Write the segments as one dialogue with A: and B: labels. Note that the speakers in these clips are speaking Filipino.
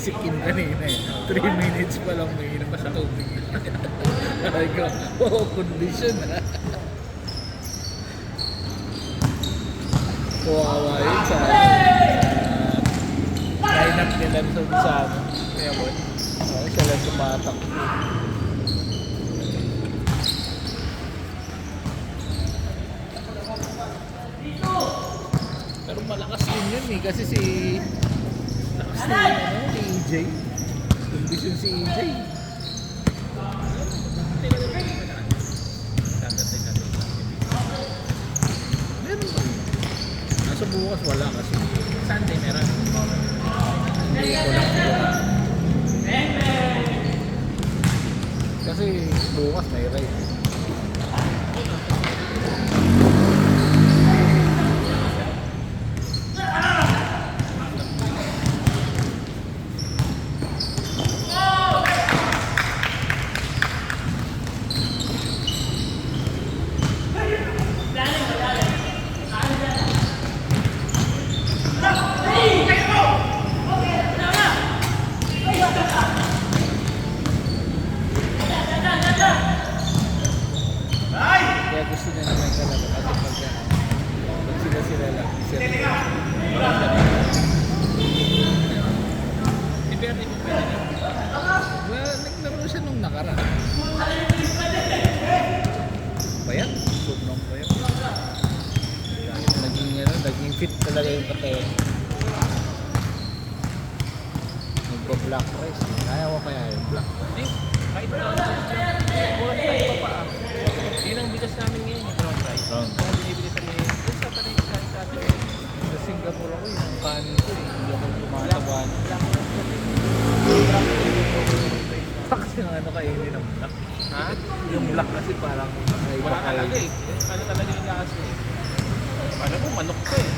A: Si Kim kanina eh. 3 minutes pa lang may inom pa sa tubig. Ay ko, oh, condition ha. Kawawa yun sa line-up nila sa kaya mo. Oh, siya lang tumatak. Pero malakas din yun eh kasi si EJ. Condition si EJ. Meron ba? Nasa bukas wala kasi. Sunday meron. Hindi ko lang siguro. Kasi bukas may ride. Kaya gusto niya naman talaga kasi pag sila lang sila si Bernie mo pwede na well, naglaro siya nung nakaraan payat sobrang payat naging fit talaga yung patayan nagpa-black rice kaya ko kaya yung black rice kahit na mura tayo pa yun ang bigas namin ngayon yung brown rice kaya binibili kami dun sa Paris sa Singapore ako yung kanin ko hindi ako lumataban kasi ng ano kainin ng black ha? Yung black kasi parang wala talaga eh ano talaga yung lasa eh paano mo manok ka eh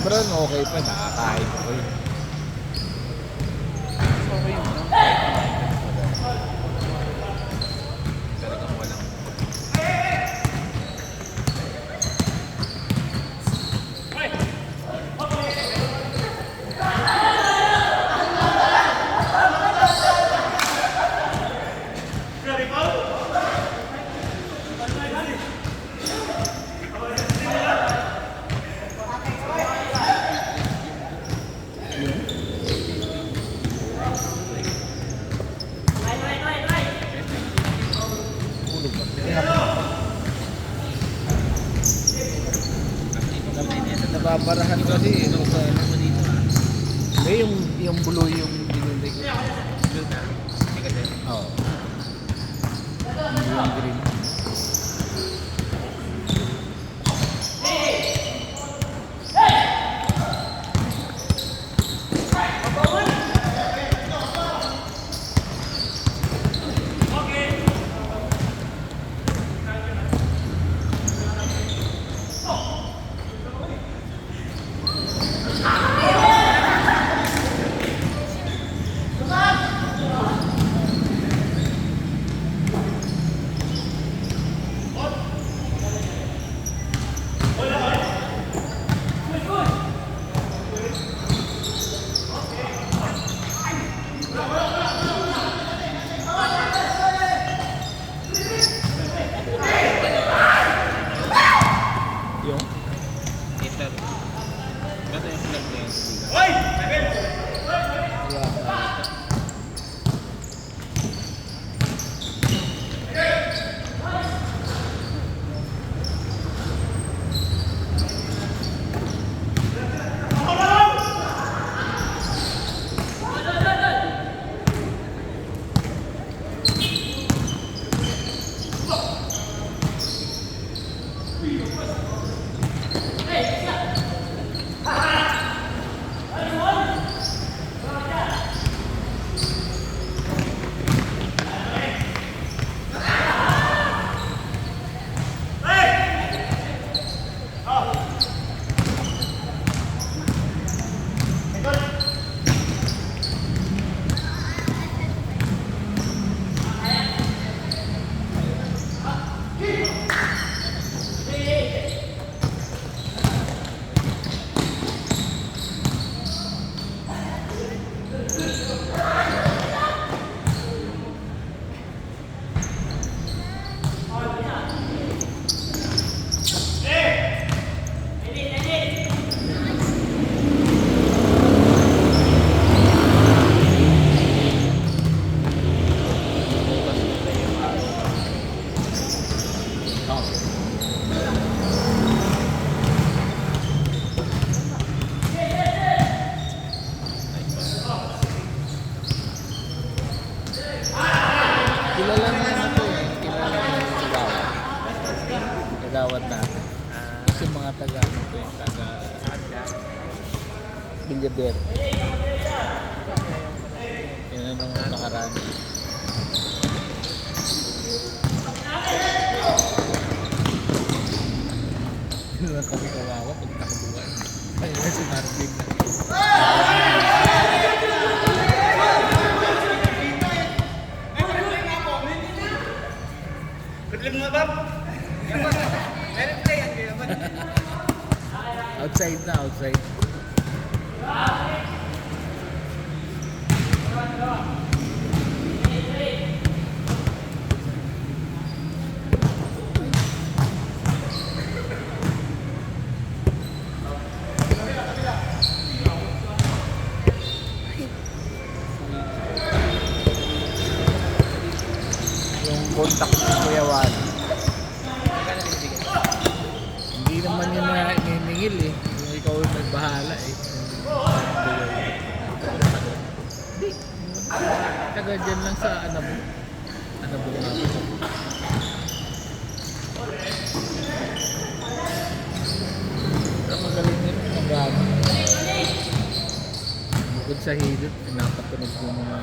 A: pero okay pa nakakain ko eh okay yun no? Nababarahan kasi yung sa ano dito eh yung blue yung binili ko blue na oo yung green
B: Villaber. Yan ang mga nakaraan. Yun lang kami kawawa pag nakabuhan. Ayun si Marvin na. Outside na, outside. Yung contact ni Kuya Juan.
A: Magkano binibigay?
B: Hindi naman yun na ininingil eh. Yung ikaw yung nagbahala eh. Hindi. Taga dyan lang sa Anabo. Anabo nga po. Pero magaling nila ng gano. Bukod sa hilot, pinapatunog yung mga...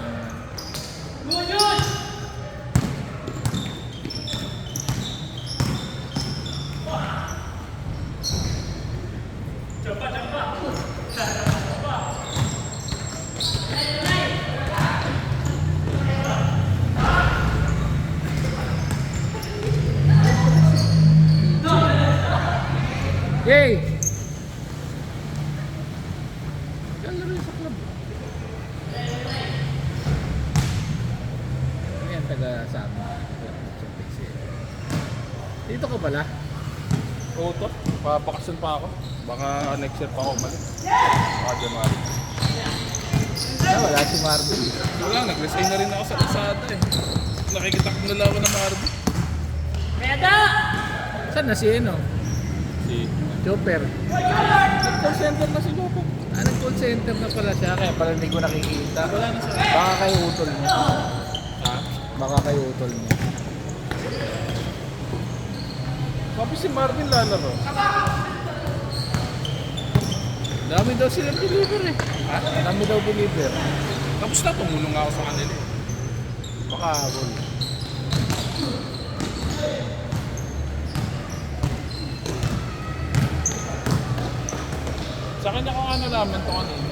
B: Yay! Kalaro sa club. Ayan, taga sa amin. Dito ka pala?
C: Oo to, papakasyon pa ako. Baka next year pa ako umalis. Baka January.
B: Wala si Marvin.
C: Wala, nag-resign na rin ako sa Lazada eh. Nakikita ko nila ako na Marvin.
B: Saan na si ano?
C: Si
B: Chopper.
C: call center na si Lopo.
B: Ah, nag-call center na pala siya. Kaya pala hindi ko nakikita.
C: Wala na siya.
B: Baka kayo utol niya.
C: Ha?
B: Baka kayo utol niya.
C: Sabi si Marvin lalaro.
B: Dami daw silang deliver eh.
C: Ha?
B: Dami daw deliver.
C: Tapos na, tumulong ako sa kanila eh.
B: Baka habol.
C: Sa kanya ko nga nalaman to kanina.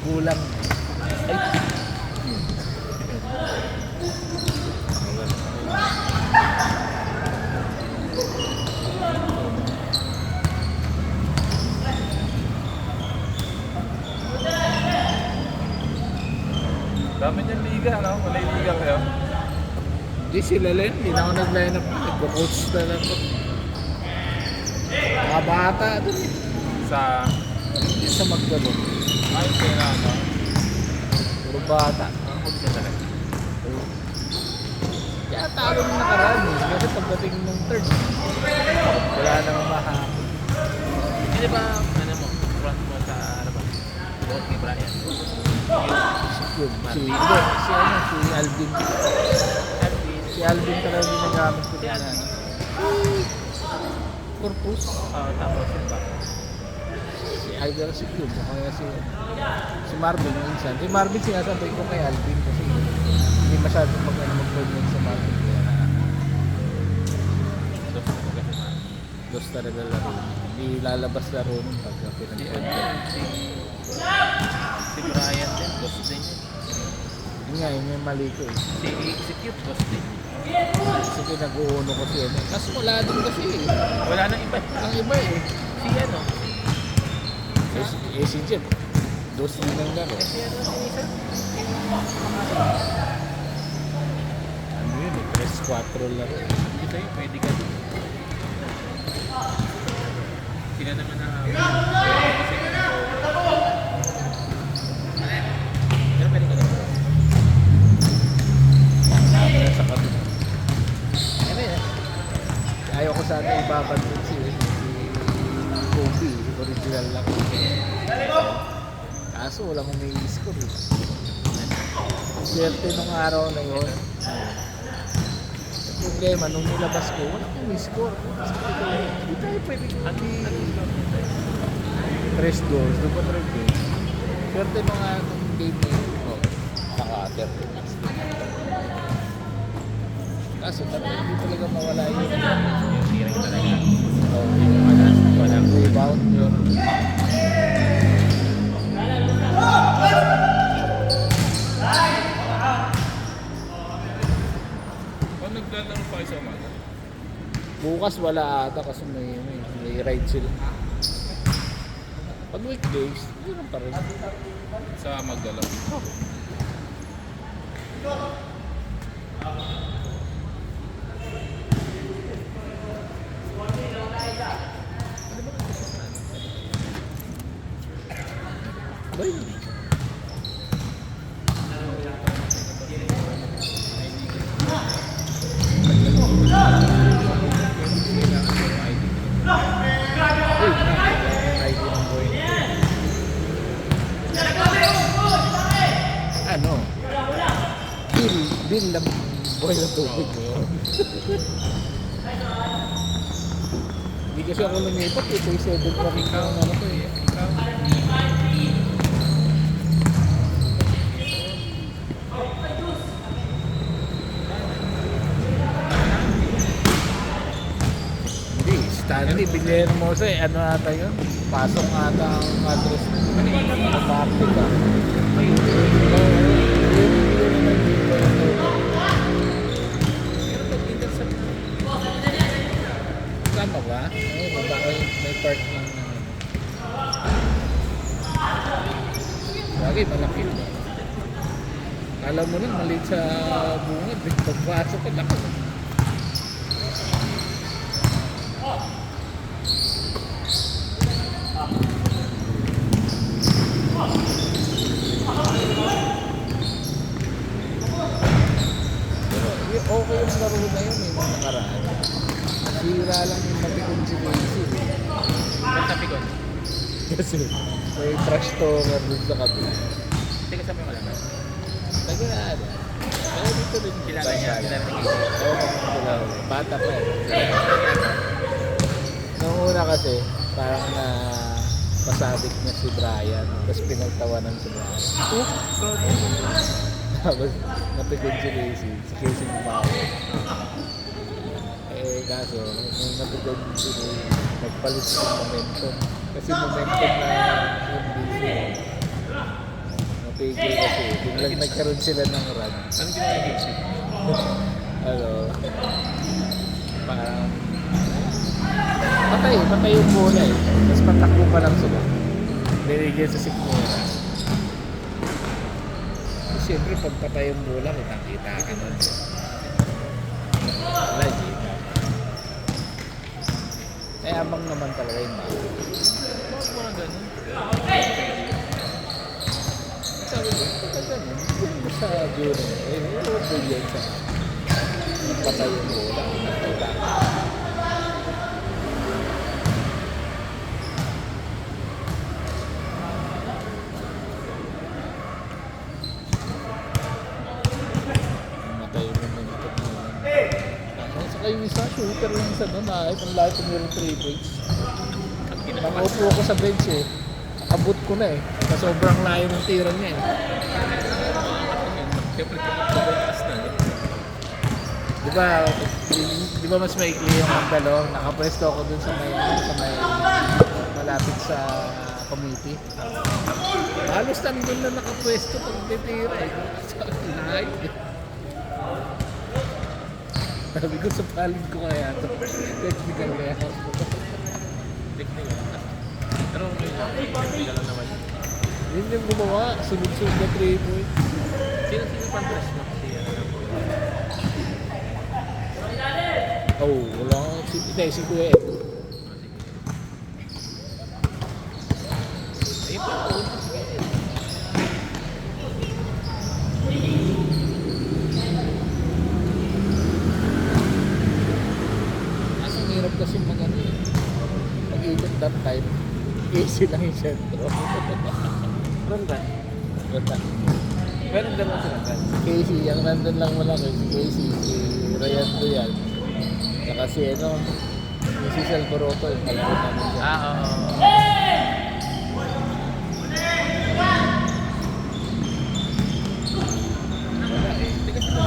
B: Kulang. Ay.
C: Dami niyang liga, no? Wala yung liga kayo.
B: Hindi sila lang. Hindi na ako nag-line up. Nag-coach na lang ako. Mga bata doon eh.
C: Sa...
B: Hindi sa maglaro.
C: Ayun kayo na, no?
B: Puro bata.
A: Ang huli na talaga.
B: Kaya talo nung nakaraan eh. Kasi pagdating ng third, wala nang mahapon.
A: Hindi ba, ano mo, front mo sa, ano ba? Bukod kay Brian.
B: Yun, hindi, si Alvin. Si Alvin talaga yung nagamit ko
A: Si
B: na
A: Alvin.
B: Corpus.
A: Tapos yun ba?
B: Si either si Cube o kaya si Marvin minsan. Si Marvin sinasabi ko kay Alvin kasi hindi masyadong mag-coordinate sa Marvin. Kaya
A: So, talaga si Mark.
B: dos talaga laro. Hindi lalabas laro nung pagka
A: Si
B: pinag-coordinate.
A: si Brian din, boss din yun.
B: Yun nga, yun yung mali ko eh.
A: Si Cute, boss din.
B: Kasi pinag-uuno ko siya. Kaso wala din kasi eh.
A: Wala nang iba.
B: Ang iba eh.
A: Si ano?
B: Si Jeff. Dos din ang laro.
A: Si ano? Si isa?
B: Ano yun eh, 3-4 laro.
A: Hindi sa'yo, pwede ka din. Sila naman na pero pwede ka din.
B: Kaya sa kapit. Ano yan? Ayaw ko sana ibabandun si Kobe. Original lang. Kaso walang umi-score eh. Swerte nung araw na yun. problema, nung nilabas ko, wala kang score. Sabi ko, hindi tayo pwede press doors, doon pa 3 games. Swerte mo nga nung game na yun. Oh, saka 30 minutes. Kaso talaga hindi talaga mawala yun.
A: Yung tirang talaga.
B: Oh,
A: Walang
B: rebound yun.
C: Kung naglalaro pa kayo sa umaga?
B: Bukas wala ata kasi may ride sila. Pag weekdays, yun pa rin.
C: Sa Magdala.
B: Ba hindi? Uy, ID ng boy. Ano? Bill ng boy ng tubig mo. Hindi kasi ako lumipat, ito yung 7 pa
C: Ikaw, ano ko eh. Ikaw.
B: Hindi, Stanley, Villahermosa eh. Ano ata yun? Pasok ata ang address na Market ah. Tama ba? Ay, baba ko may part ng bagay, malaki ba? Kala mo lang, maliit sa bungad. Pagpasok ka, laki. Pero okay yung laro na yun eh, nung nakaraan. Sira lang yung mapikong si Casey.
A: Ba't napikon?
B: Kasi may trash talker dun sa kabila.
A: Teka sabi mo lang.
B: Tagalala. Kaya dito rin.
A: Kilala niya. Kilala ni Casey.
B: Oo, kilala. Bata pa eh. Nung una kasi, parang na pasabik niya si Brian. Tapos pinagtawanan si Brian. Tapos napikon si Casey. Si Casey bumawa. Eh kaso, nung napikon si Casey, nagpalit siya ng momentum. Kasi momentum na hindi napigil kasi. Biglang nagkaroon sila ng run.
A: Anong ginawa ni Casey?
B: Ano, parang patay yung bola eh. Tapos patakbo pa lang sila. Nilagyan sa sikmura. Siyempre, pag patay yung bola, kitang-kita ka nun. Wala, di. Kaya abang naman talaga yung bata.
A: Bakit mga ganun?
B: Sabi ko, pagka ganun, yun mo sa during. Eh, brilliant siya. Patay yung bola, nakita ka. Namatay yung momentum na yun. Saka yung isa, shooter yung isa doon, ang lahat ng yung 3 points. Nakaupo ako sa bench eh. Abot ko na eh. Sa sobrang layo ng tira niya eh.
A: Siyempre, pagkakas na.
B: Di ba mas maikli yung Magdalo? Nakapwesto ako dun sa may malapit sa committee. Halos nandun na nakapwesto pag titira eh. Sa layo eh. Sabi ko sa palid ko kaya ito. Technical kaya ako.
A: Technical. Pero technical lang naman yun.
B: Yun yung gumawa. Sunod-sunod na 3 points.
A: Sino pang press mo?
B: Oh, wala ko. Si Kuya Ed.
A: Ayun pa ako.
B: Ang hirap kasi mag-ano eh. Mag-ikot that time. Easy lang yung sentro.
A: Ronda.
B: Ganda.
A: Meron dalawa sila.
B: Casey, ang nandun lang mo lang eh. Si Casey, si Brian to yan. Saka si ano, si Salvoroto, yung kalaro namin dyan.
A: Oo. Wala eh. Tigas na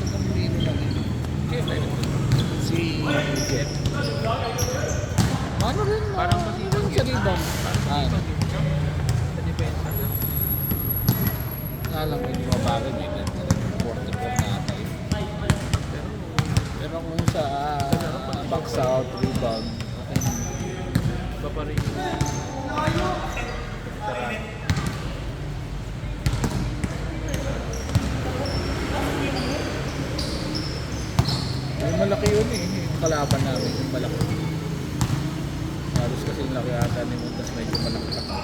B: Tagang Lino lang yun.
A: Kaya tayo
B: Si Jeff. Ano rin,
A: Parang
B: ano
A: masipag
B: rin sa rebound.
A: Sa depensa na.
B: Alam mo, hindi mabagay niya na 44 na ata yun. Pero kung sa box out, rebound, okay na.
A: Iba pa rin yung veteran.
B: Yung malaki yun eh, yung kalaban namin, yung malaki. Halos kasi yung laki ata ni Muntas, medyo malaki pa.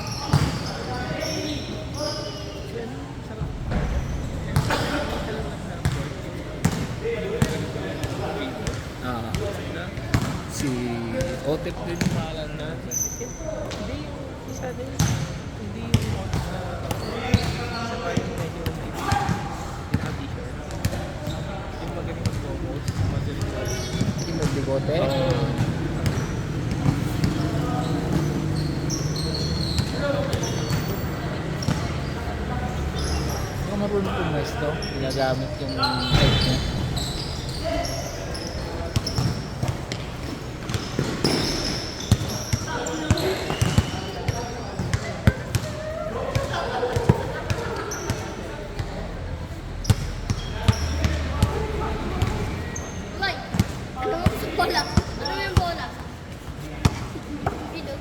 B: Ah, si Otep din yung maalan na.
A: Hindi yung isa din. Hindi yung isa pa yung medyo naka-t-shirt. Yung magaling mag-gomos. Magaling
B: Yung magbigote. Kung marunong pumesto, ginagamit yung head niya.
D: Hoy, ano mo gusto bola? Ano mo yung bola? Dito.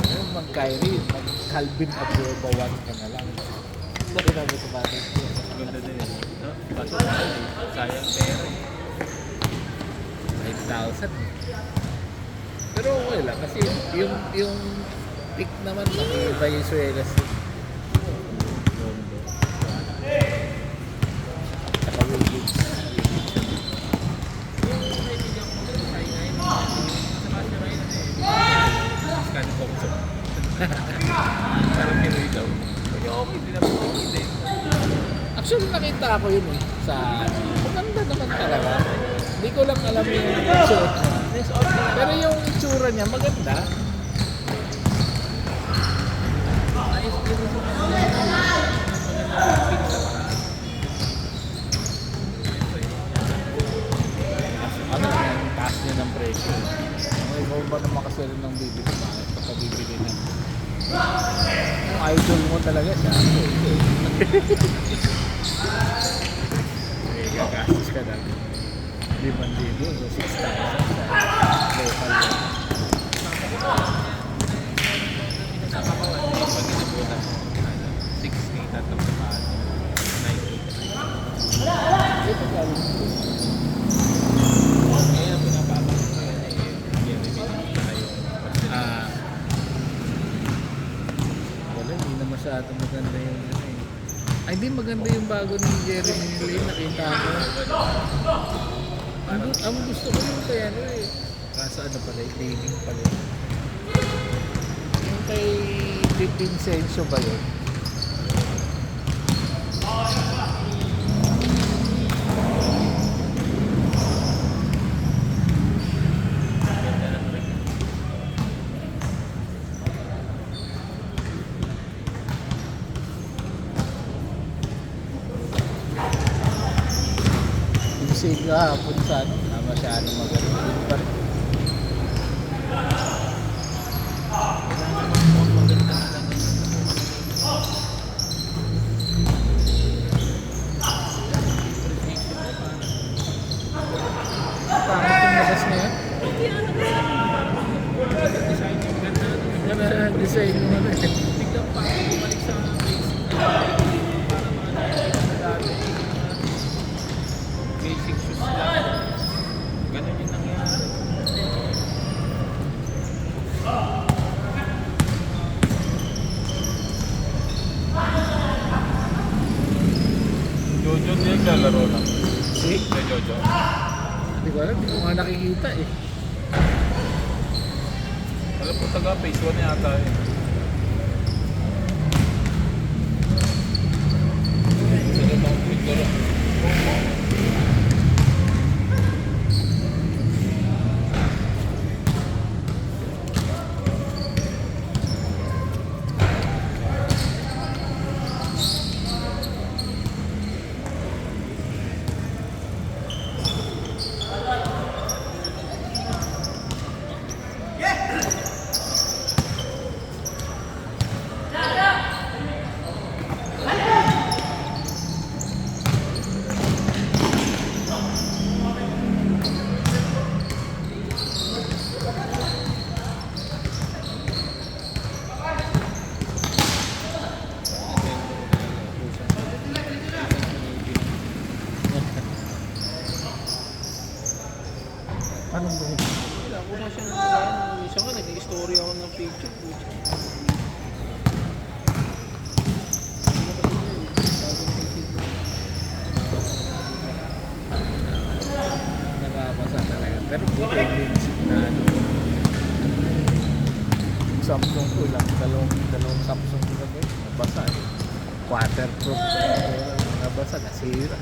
B: Ayun, mag-Kyrie, mag-Calvin Absorba 1 ka na lang. Sorry na ito ba?
A: Ganda din yun. No? Kaso sayang pera eh.
B: 5,000. Pero okay lang kasi yung pick naman ng Venezuela si Rondo. Saka Wiggins.
A: Yung kaibigan ko sa ngayon, sa kanya ngayon eh. Scan Thompson. Parang Pinoy daw. Kaya okay din ako. Hindi.
B: Actually nakita ko yun eh sa maganda naman talaga. Hindi ko lang alam yung suot niya.
A: Next off na.
B: Pero yung itsura niya maganda.
A: Ayos din sa kanya. Maganda sa paraan.
B: Ano yung taas niya ng presyo. May ikaw ba naman kasi rin ng bibili bakit kapag bibili ng yung idol mo talaga siya. Okay. Gagastos ka na. 5,000 o 6,000 sa local.
A: Sa kapawan, eh, pag inabutan mo, 6K tatlong sa paan. 9K.
B: Ito galing.
A: Kaya pinapabang ko yun eh. Jeremy na yung
B: Wala, hindi na masyadong maganda yung ano eh. Ay, hindi maganda yung bago ni Jeremy Lin. Nakita ko. Ang gusto ko yung kay ano eh. Kaso ano pala, dating pala. Yung kay Vincenzo ba yun? Yung siga hapon sa ano, na masyadong magaling din pa rin. Pangit yung labas na yan. Ganda ang design mo ano eh.
A: Tignan pa ako bumalik sa basic para mga dati basic shoes lang. Ganun yung nangyari.
C: Jojo din naglalaro na.
B: Si?
C: Kay Jojo.
B: Hindi ko alam, hindi ko nga nakikita eh.
C: Alam ko taga phase 1 yata eh. Sino bang picture?
B: Anong buhay?
A: Wala ko na siya nagkakain. Isa nga, nag-i-story ako ng picture.
B: Nakapasa talaga. Pero buti yung signado. Yung Samsung ko lang. Dalawang Samsung ko lang. Nabasa eh. Waterproof. Nabasa. Nasira.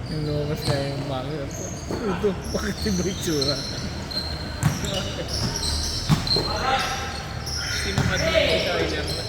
B: Inumas na yung mangga ko. Ito, bakit iba itsura?
A: Tinumad na yung designer na.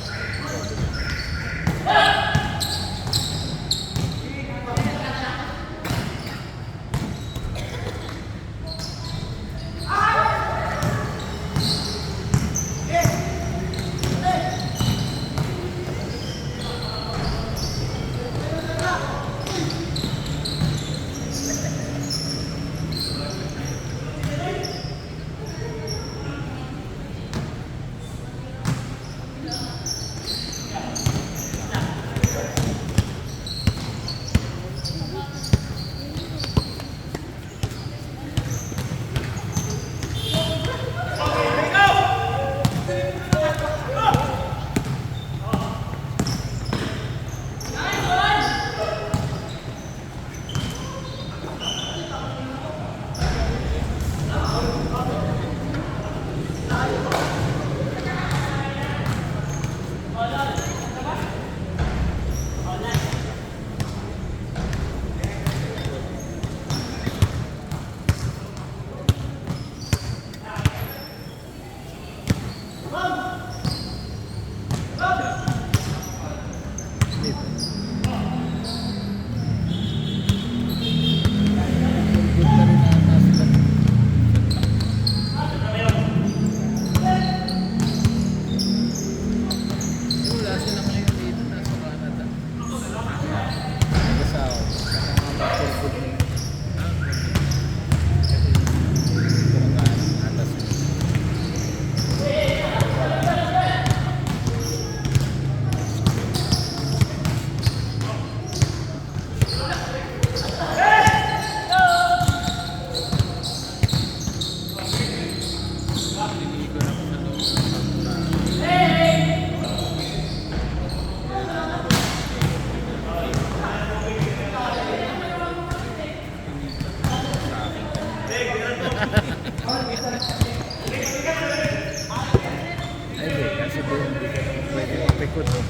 B: likod mo.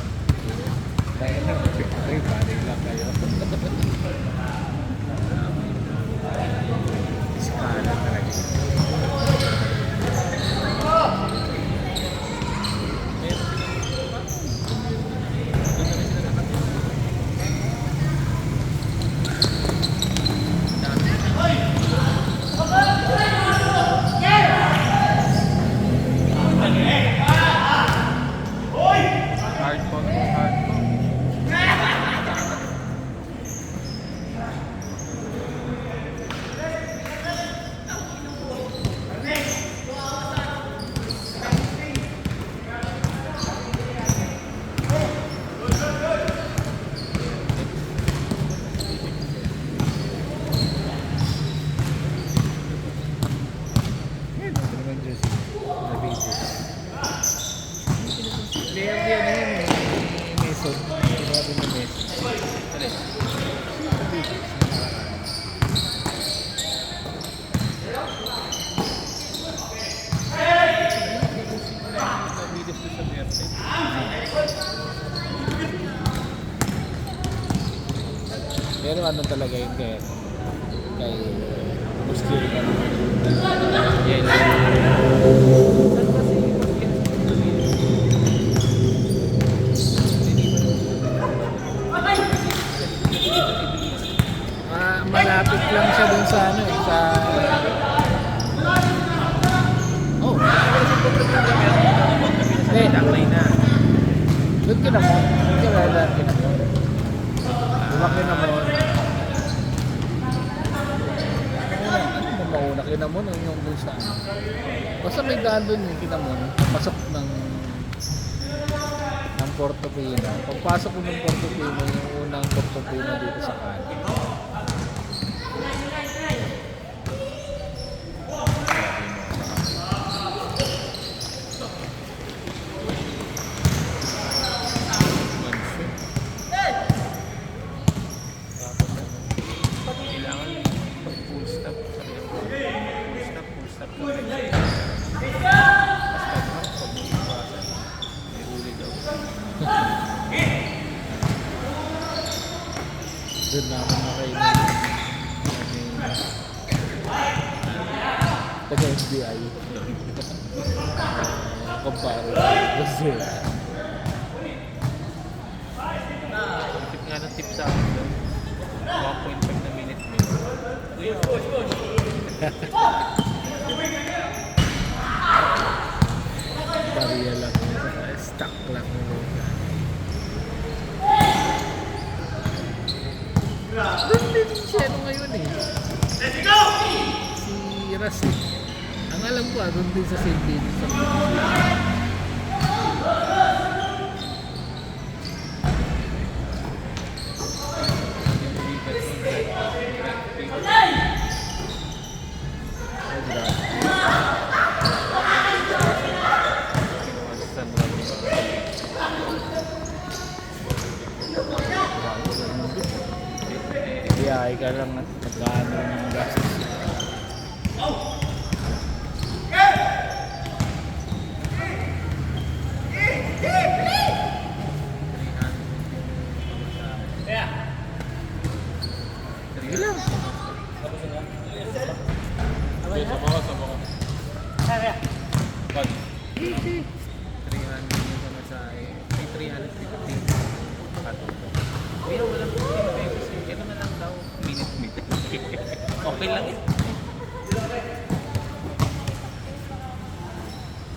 B: Dahil na, ay, balik lang kayo. Iskala talaga. JRD ano yun eh. Mason. Ginawa din ni Mason.
A: Alin? Videos doon sa Verde.
B: Pero ano talaga yun kay Gusto yun ano.
A: Yes.
B: Malapit lang siya dun sa ano eh, sa...
A: Oh, eh, taklay na.
B: Doon kinamon. Doon kinamon. Kinamon. Ano ba mauna kinamon o yung dun sa ano? Basta may daan dun yung kinamon. Pasok ng Portofino. Pagpasok ko ng Portofino, yung unang Portofino dito sa kanan.
A: Full stop.
B: Doon namin nakailan. Taga-FBI. Kumparo. Kasi
A: Tip nga ng tip sa akin doon. 1.5 na minute meal.
B: barya lang. Stuck lang. Doon din siya ano ngayon eh. Let's go! Si Ras eh. Ang alam ko doon din sa St. David. Biyahe ka lang at magkano ng gastos. Ilang?
C: Okay, sa baka. Pag.
A: 300 yung pamasahe. May 350. Kuya, walang 15 pesos eh. Kaya naman lang daw. Minute. Okay lang eh.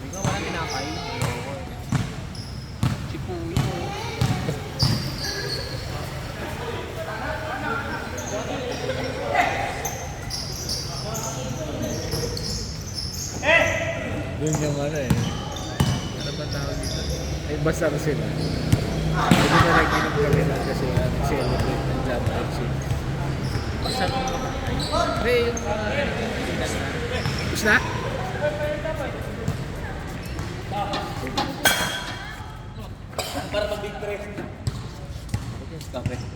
A: Ikaw wala tinapay. Chipuyo.
B: Yun yung ano eh. Ano ba tawag dito? Ay basar sila. Hindi na nag-inom kami na kasi nag-celebrate ng job exit.
A: Basta mo.
B: Pre, yung Tapos na?
C: Para pag-big press.
A: Kape.